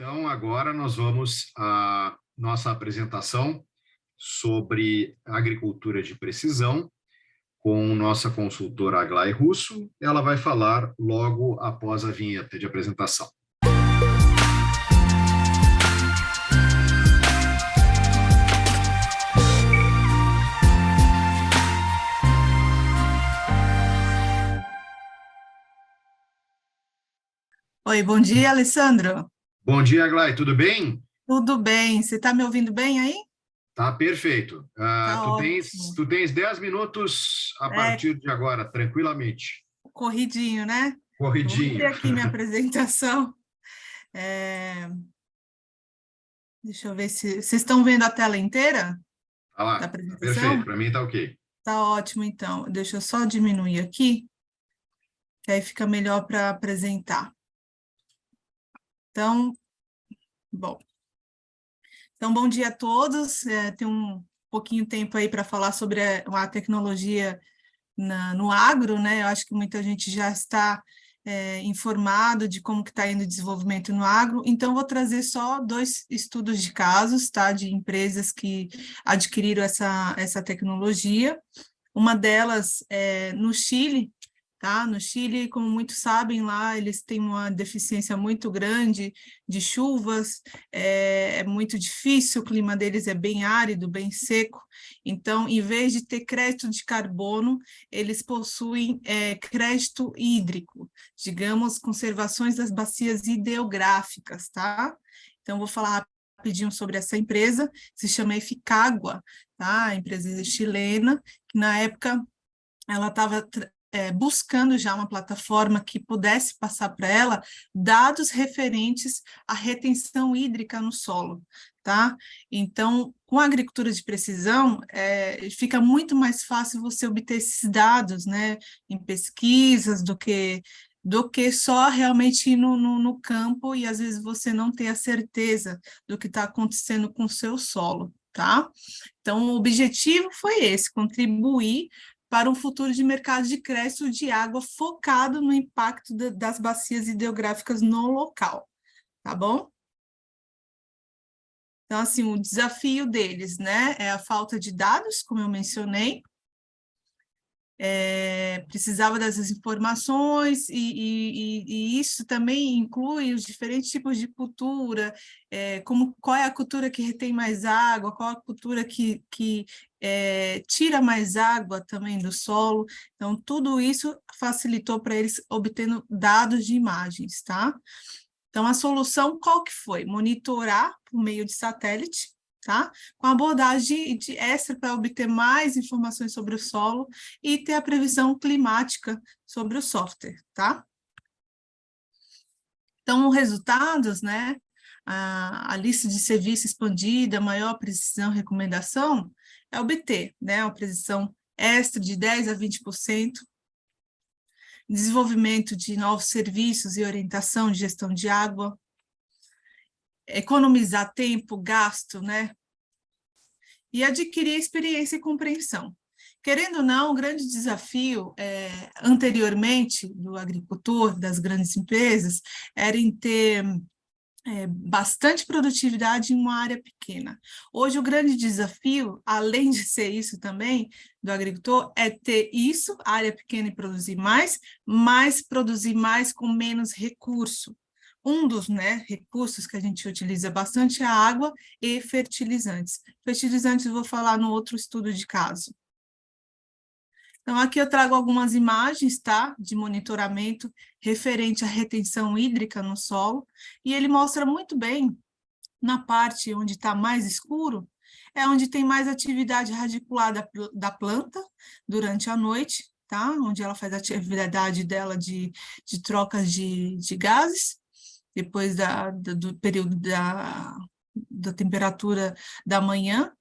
Então, agora nós vamos à nossa apresentação sobre agricultura de precisão com nossa consultora Aglai Russo. Ela vai falar logo após a vinheta de apresentação. Oi, bom dia, Alessandro. Bom dia, Aglai, tudo bem? Tudo bem? Você está me ouvindo bem aí? Tá perfeito. Tá Tu tens, ótimo. tu tens 10 minutos a É partir de agora, tranquilamente. corridinho, né? Vou abrir Corridinho. aqui minha apresentação. É, Deixa eu ver se vocês estão vendo a tela inteira Tá da lá, tá perfeito, apresentação. para mim tá ok. Tá ótimo, então. Deixa eu só diminuir aqui, que aí fica melhor para apresentar. Então, bom. Então, bom dia a todos. Tem um pouquinho tempo aí para falar sobre a tecnologia no agro, né? Eu acho que muita gente já está informado de como que está indo o desenvolvimento no agro, então vou trazer só 2 estudos de casos, tá? De empresas que adquiriram essa tecnologia. Uma delas é no Chile, tá? No Chile, como muitos sabem, lá eles têm uma deficiência muito grande de chuvas, é muito difícil, o clima deles é bem árido, bem seco. Então, em vez de ter crédito de carbono, eles possuem crédito hídrico, digamos, conservações das bacias hidrográficas, tá? Então, vou falar rapidinho sobre essa empresa, se chama Eficagua, tá? A empresa chilena, que na época ela estava buscando já uma plataforma que pudesse passar para ela dados referentes à retenção hídrica no solo, tá? Então, com a agricultura de precisão, fica muito mais fácil você obter esses dados, né, em pesquisas do que só realmente ir no campo e às vezes você não ter a certeza do que está acontecendo com o seu solo, tá? Então, o objetivo foi esse, contribuir para um futuro de mercado de crédito de água focado no impacto das bacias hidrográficas no local, tá bom? Então, assim, o desafio deles, né, é a falta de dados, como eu mencionei, precisava dessas informações e isso também inclui os diferentes tipos de cultura, qual é a cultura que retém mais água, qual a cultura que tira mais água também do solo. Então, tudo isso facilitou para eles obtendo dados de imagens, tá? Então, a solução qual que foi? Monitorar por meio de satélite, tá? Com abordagem de extra para obter mais informações sobre o solo e ter a previsão climática sobre o software, tá? Então, os resultados, né? A lista de serviço expandida, maior precisão, recomendação, é obter, né? Uma precisão extra de 10 a 20%, desenvolvimento de novos serviços e orientação de gestão de água, economizar tempo, gasto, né? E adquirir experiência e compreensão. Querendo ou não, o grande desafio anteriormente do agricultor, das grandes empresas, era em ter bastante produtividade em uma área pequena. Hoje, o grande desafio, além de ser isso também, do agricultor, é ter isso, área pequena e mas produzir mais com menos recurso. Um dos recursos que a gente utiliza bastante é a água e fertilizantes. Fertilizantes eu vou falar no outro estudo de caso. Então, aqui eu trago algumas imagens, tá, de monitoramento referente à retenção hídrica no solo, e ele mostra muito bem, na parte onde está mais escuro, é onde tem mais atividade radicular da planta durante a noite, tá, onde ela faz a atividade dela de trocas de gases, depois do período da temperatura da manhã,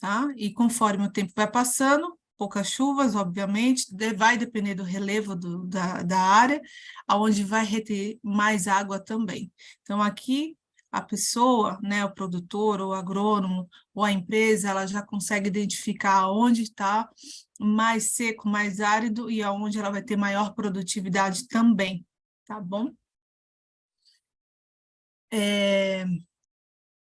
tá? E conforme o tempo vai passando, poucas chuvas, obviamente, vai depender do relevo da área, aonde vai reter mais água também. Então, aqui, a pessoa, né, o produtor, ou o agrônomo, ou a empresa, ela já consegue identificar onde está mais seco, mais árido, e aonde ela vai ter maior produtividade também, tá bom?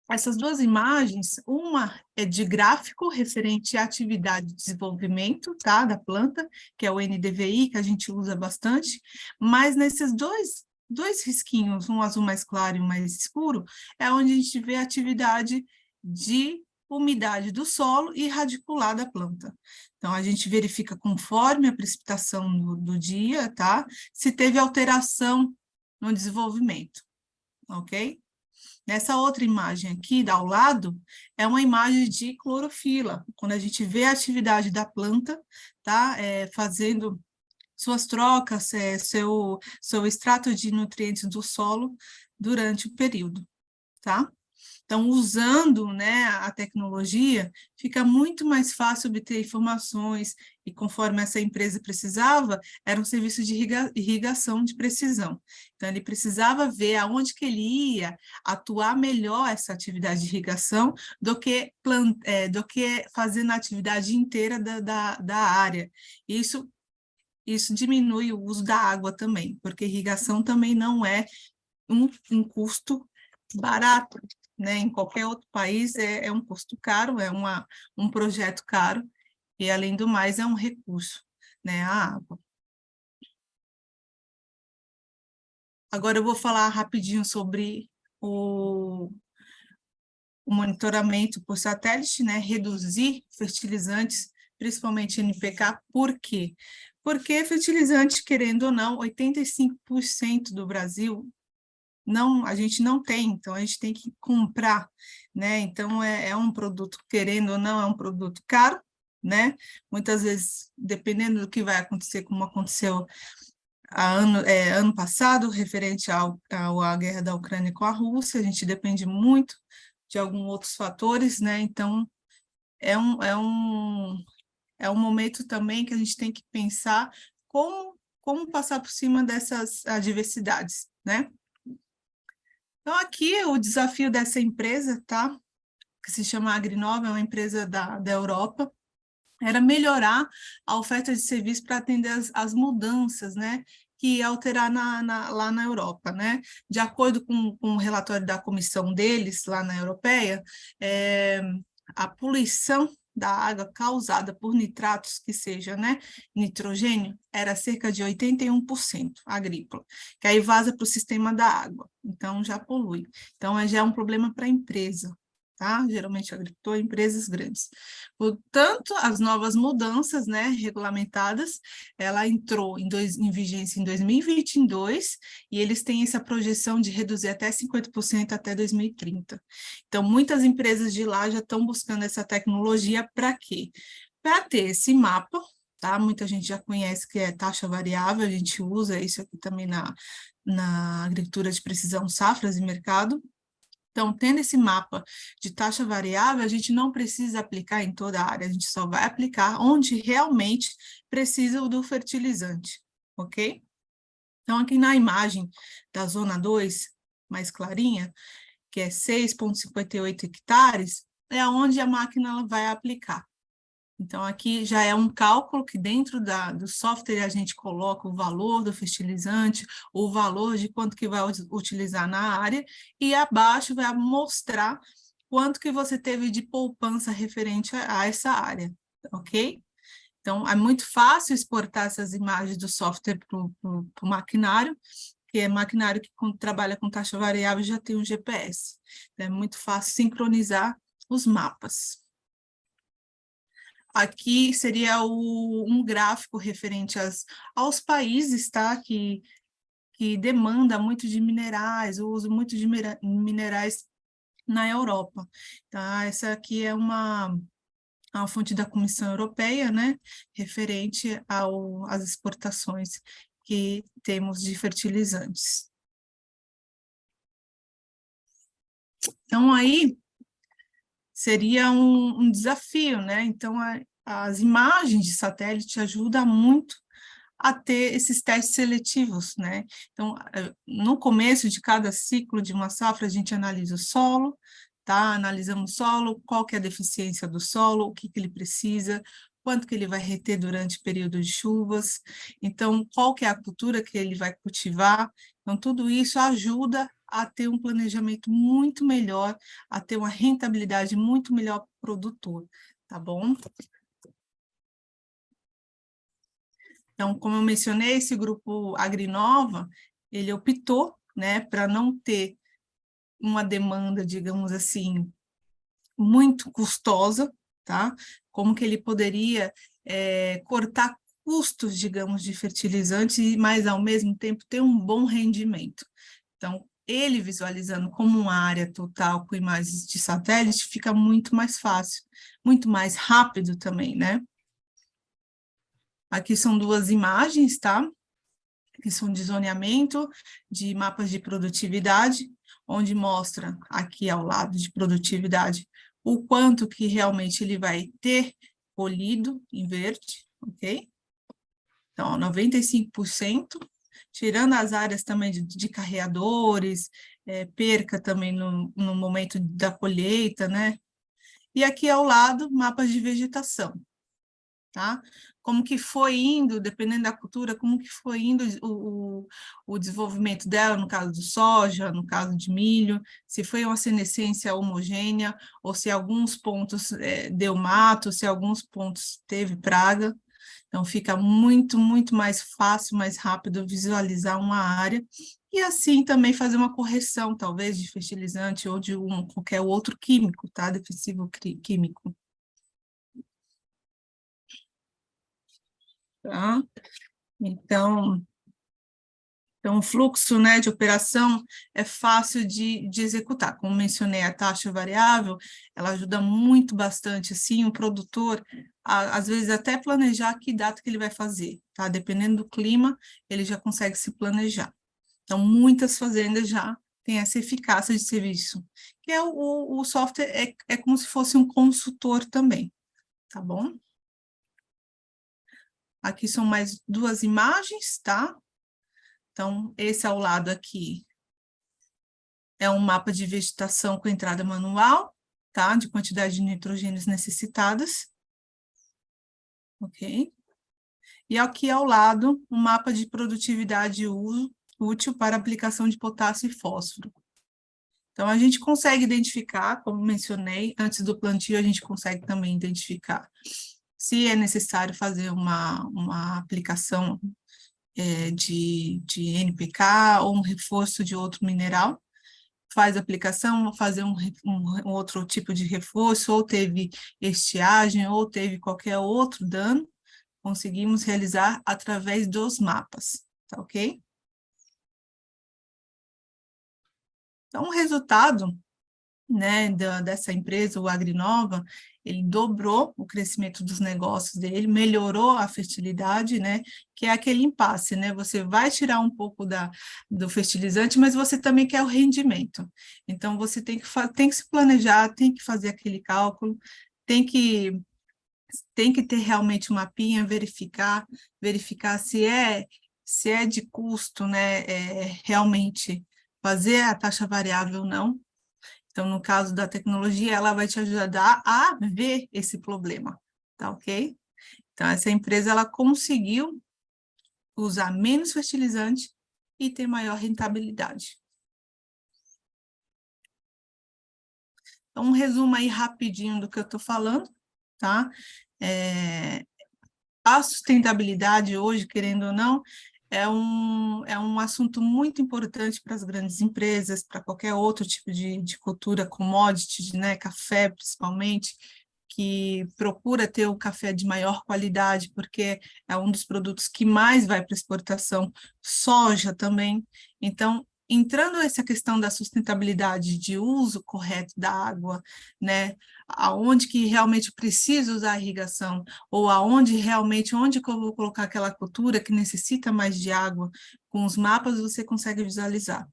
essas duas imagens, uma é de gráfico referente à atividade de desenvolvimento, tá, da planta, que é o NDVI, que a gente usa bastante, mas nesses dois risquinhos, um azul mais claro e um mais escuro, é onde a gente vê a atividade de umidade do solo e radicular da planta. Então, a gente verifica conforme a precipitação do dia, tá, se teve alteração no desenvolvimento, ok? Nessa outra imagem aqui, ao lado, é uma imagem de clorofila, quando a gente vê a atividade da planta, tá? Fazendo suas trocas, seu extrato de nutrientes do solo durante o período, tá? Então, usando, né, a tecnologia, fica muito mais fácil obter informações, e conforme essa empresa precisava, era um serviço de irrigação de precisão. Então, ele precisava ver aonde que ele ia atuar melhor essa atividade de irrigação do que fazendo a atividade inteira da área. Isso diminui o uso da água também, porque irrigação também não é um custo barato, né? Em qualquer outro país é um custo caro, um projeto caro, e além do mais é um recurso, né? A água. Agora eu vou falar rapidinho sobre o monitoramento por satélite, né? Reduzir fertilizantes, principalmente NPK, por quê? Porque fertilizante, querendo ou não, 85% do Brasil a gente não tem, então a gente tem que comprar, né? Então é um produto, querendo ou não, é um produto caro, né? Muitas vezes, dependendo do que vai acontecer, como aconteceu ano passado, referente à guerra da Ucrânia com a Rússia, a gente depende muito de alguns outros fatores, né? Então é um momento também que a gente tem que pensar como passar por cima dessas adversidades, né? Então, aqui o desafio dessa empresa, tá? Que se chama Agrinova, é uma empresa da Europa, era melhorar a oferta de serviço para atender as mudanças, né? Que ia alterar lá na Europa, né? De acordo com o relatório da comissão deles, lá na Europeia, a poluição da água causada por nitratos, que seja, né, nitrogênio, era cerca de 81% agrícola, que aí vaza para o sistema da água, então já polui. Então, já é um problema para a empresa, tá? Geralmente agricultor, empresas grandes. Portanto, as novas mudanças, né, regulamentadas, ela entrou em vigência em 2022, e eles têm essa projeção de reduzir até 50% até 2030. Então, muitas empresas de lá já estão buscando essa tecnologia para quê? Para ter esse mapa, tá? Muita gente já conhece que é taxa variável, a gente usa isso aqui também na agricultura de precisão, safras e mercado. Então, tendo esse mapa de taxa variável, a gente não precisa aplicar em toda a área, a gente só vai aplicar onde realmente precisa do fertilizante, ok? Então, aqui na imagem da zona 2, mais clarinha, que é 6,58 hectares, é onde a máquina vai aplicar. Então, aqui já é um cálculo que dentro do software a gente coloca o valor do fertilizante, o valor de quanto que vai utilizar na área, e abaixo vai mostrar quanto que você teve de poupança referente a essa área, ok? Então, é muito fácil exportar essas imagens do software para o maquinário, que é maquinário que trabalha com taxa variável já tem um GPS. É muito fácil sincronizar os mapas. Aqui seria um gráfico referente aos países, tá? Que demanda muito de minerais, o uso muito de minerais na Europa. Tá? Essa aqui é uma fonte da Comissão Europeia, né? Referente às exportações que temos de fertilizantes. Então, aí seria um desafio, né? Então, as imagens de satélite ajudam muito a ter esses testes seletivos, né? Então, no começo de cada ciclo de uma safra, a gente analisa o solo, tá? Analisamos o solo, qual que é a deficiência do solo, o que ele precisa, quanto que ele vai reter durante o período de chuvas, então, qual que é a cultura que ele vai cultivar. Então, tudo isso ajuda a ter um planejamento muito melhor, a ter uma rentabilidade muito melhor para o produtor, tá bom? Então, como eu mencionei, esse grupo Agrinova, ele optou, né, para não ter uma demanda, digamos assim, muito custosa, tá? Como que ele poderia cortar custos, digamos, de fertilizantes, mas ao mesmo tempo ter um bom rendimento. Então, ele visualizando como uma área total com imagens de satélite fica muito mais fácil, muito mais rápido também, né? Aqui são duas imagens, tá? Que são de zoneamento, de mapas de produtividade, onde mostra aqui ao lado de produtividade o quanto que realmente ele vai ter colhido em verde, ok? Então, 95%, tirando as áreas também de carreadores, perca também no momento da colheita, né? E aqui ao lado, mapas de vegetação, tá? Como que foi indo, dependendo da cultura, como que foi indo o desenvolvimento dela, no caso do soja, no caso de milho, se foi uma senescência homogênea, ou se alguns pontos deu mato, se alguns pontos teve praga. Então, fica muito, muito mais fácil, mais rápido visualizar uma área, e assim também fazer uma correção, talvez, de fertilizante ou de qualquer outro químico, tá? Defensivo químico. Tá? Então, o fluxo, né, de operação é fácil de executar. Como mencionei, a taxa variável, ela ajuda muito bastante, assim, o produtor, às vezes, até planejar que data que ele vai fazer, tá? Dependendo do clima, ele já consegue se planejar. Então, muitas fazendas já têm essa eficácia de serviço, que o software é como se fosse um consultor também, tá bom? Aqui são mais duas imagens, tá? Então, esse ao lado aqui é um mapa de vegetação com entrada manual, tá? De quantidade de nitrogênios necessitadas. Ok? E aqui ao lado, um mapa de produtividade e uso útil para aplicação de potássio e fósforo. Então, a gente consegue identificar, como mencionei, antes do plantio, a gente consegue também identificar se é necessário fazer uma aplicação de NPK ou um reforço de outro mineral, faz a aplicação, fazer um outro tipo de reforço, ou teve estiagem, ou teve qualquer outro dano, conseguimos realizar através dos mapas, tá ok? Então, o resultado, né, dessa empresa, o Agrinova, ele dobrou o crescimento dos negócios dele, melhorou a fertilidade, né, que é aquele impasse, né, você vai tirar um pouco do fertilizante, mas você também quer o rendimento. Então, você tem que se planejar, tem que fazer aquele cálculo, tem que ter realmente uma mapinha, verificar se é de custo, né, realmente fazer a taxa variável ou não. Então, no caso da tecnologia, ela vai te ajudar a ver esse problema, tá ok? Então, essa empresa, ela conseguiu usar menos fertilizante e ter maior rentabilidade. Então, um resumo aí rapidinho do que eu estou falando, tá? A sustentabilidade hoje, querendo ou não, é um assunto muito importante para as grandes empresas, para qualquer outro tipo de cultura, commodity, né, café principalmente, que procura ter o café de maior qualidade, porque é um dos produtos que mais vai para exportação, soja também. Então, entrando essa questão da sustentabilidade, de uso correto da água, né, aonde que realmente precisa usar a irrigação, ou onde que eu vou colocar aquela cultura que necessita mais de água, com os mapas você consegue visualizar.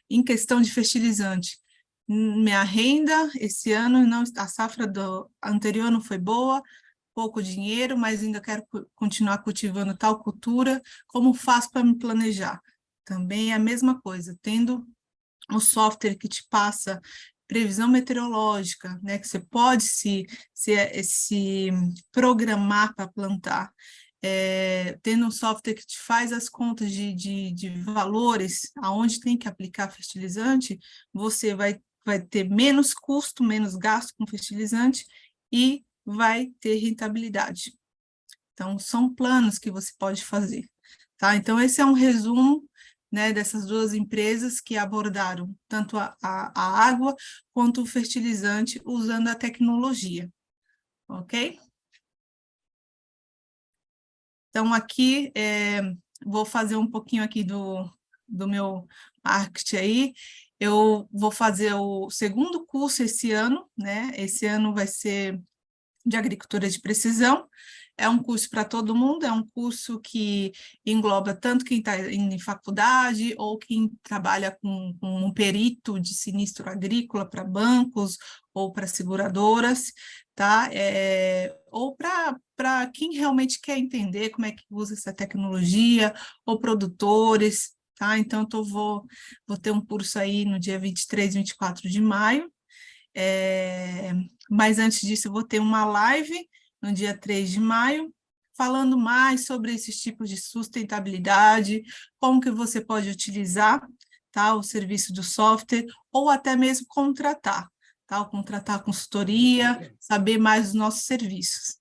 Em questão de fertilizante, minha renda esse ano, não, a safra anterior não foi boa, pouco dinheiro, mas ainda quero continuar cultivando tal cultura, como faço para me planejar? Também é a mesma coisa, tendo um software que te passa previsão meteorológica, né, que você pode se programar para plantar, tendo um software que te faz as contas de valores, aonde tem que aplicar fertilizante, você vai ter menos custo, menos gasto com fertilizante e vai ter rentabilidade. Então, são planos que você pode fazer, tá? Então, esse é um resumo, né, dessas duas empresas que abordaram tanto a água quanto o fertilizante usando a tecnologia, ok? Então, aqui, vou fazer um pouquinho aqui do meu marketing aí. Eu vou fazer o segundo curso esse ano, né? Esse ano vai ser de agricultura de precisão. É um curso para todo mundo, é um curso que engloba tanto quem está em faculdade ou quem trabalha com um perito de sinistro agrícola para bancos ou para seguradoras, tá? Ou para quem realmente quer entender como é que usa essa tecnologia, ou produtores, tá? Então, vou ter um curso aí no dia 23 e 24 de maio, mas antes disso eu vou ter uma live no dia 3 de maio, falando mais sobre esses tipos de sustentabilidade, como que você pode utilizar, tá, o serviço do software, ou até mesmo contratar, tá, contratar a consultoria, saber mais dos nossos serviços.